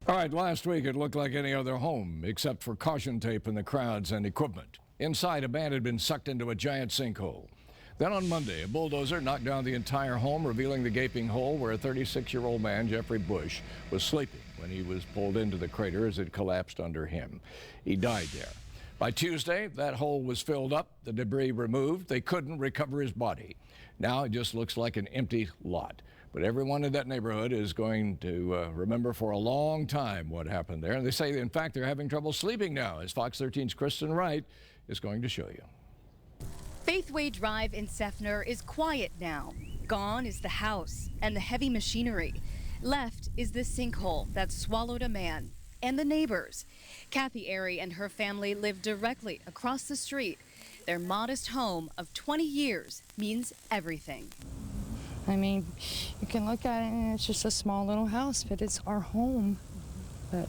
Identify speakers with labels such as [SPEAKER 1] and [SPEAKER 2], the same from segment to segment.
[SPEAKER 1] All right, last week it looked like any other home except for caution tape in the crowds and equipment. Inside, a man had been sucked into a giant sinkhole. Then on Monday, a bulldozer knocked down the entire home, revealing the gaping hole where a 36-year-old man, Jeffrey Bush, was sleeping when he was pulled into the crater as it collapsed under him. He died there. By Tuesday, that hole was filled up, the debris removed. They couldn't recover his body. Now it just looks like an empty lot. But everyone in that neighborhood is going to remember for a long time what happened there. And they say, in fact, they're having trouble sleeping now, as Fox 13's Kristen Wright is going to show you.
[SPEAKER 2] Faithway Drive in Seffner is quiet now. Gone is the house and the heavy machinery. Left is the sinkhole that swallowed a man and the neighbors. Kathy Airy and her family live directly across the street. Their modest home of 20 years means everything.
[SPEAKER 3] I mean, you can look at it and it's just a small little house, but it's our home. But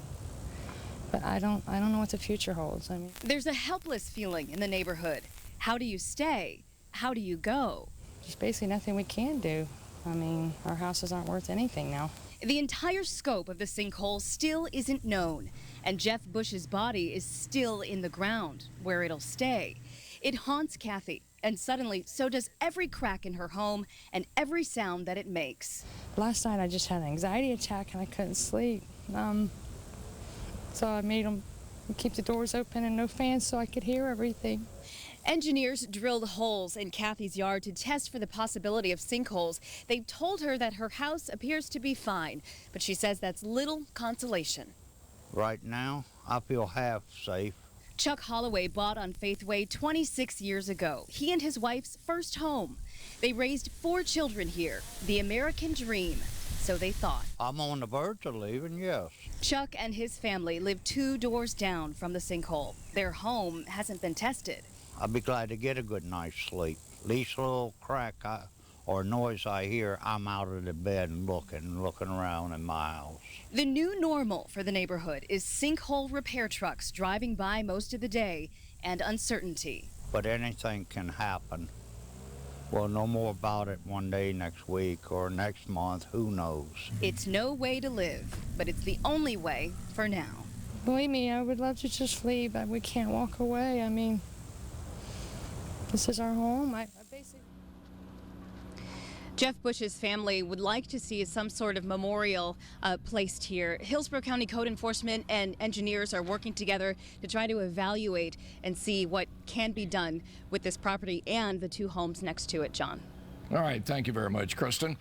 [SPEAKER 3] I don't know what the future holds. I mean,
[SPEAKER 2] there's a helpless feeling in the neighborhood. How do you stay? How do you go?
[SPEAKER 3] There's basically nothing we can do. I mean, our houses aren't worth anything now.
[SPEAKER 2] The entire scope of the sinkhole still isn't known, and Jeff Bush's body is still in the ground, where it'll stay. It haunts Kathy, and suddenly so does every crack in her home and every sound that it makes.
[SPEAKER 3] Last night I just had an anxiety attack and I couldn't sleep. So I made them keep the doors open and no fans so I could hear everything.
[SPEAKER 2] Engineers drilled holes in Kathy's yard to test for the possibility of sinkholes. They've told her that her house appears to be fine, but she says that's little consolation.
[SPEAKER 4] Right now, I feel half safe.
[SPEAKER 2] Chuck Holloway bought on Faithway 26 years ago. He and his wife's first home. They raised 4 children here, the American dream, so they thought.
[SPEAKER 4] I'm on the verge of leaving, yes.
[SPEAKER 2] Chuck and his family live 2 doors down from the sinkhole. Their home hasn't been tested.
[SPEAKER 4] I'll be glad to get a good night's sleep. Least little crack or noise I hear, I'm out of the bed and looking around in my house.
[SPEAKER 2] The new normal for the neighborhood is sinkhole repair trucks driving by most of the day and uncertainty.
[SPEAKER 4] But anything can happen. We'll know more about it one day next week or next month, who knows.
[SPEAKER 2] It's no way to live, but it's the only way for now.
[SPEAKER 3] Believe me, I would love to just leave, but we can't walk away. I mean, this is our home. I basically...
[SPEAKER 2] Jeff Bush's family would like to see some sort of memorial placed here. Hillsborough County Code Enforcement and engineers are working together to try to evaluate and see what can be done with this property and the 2 homes next to it, John.
[SPEAKER 1] All right, thank you very much, Kristen.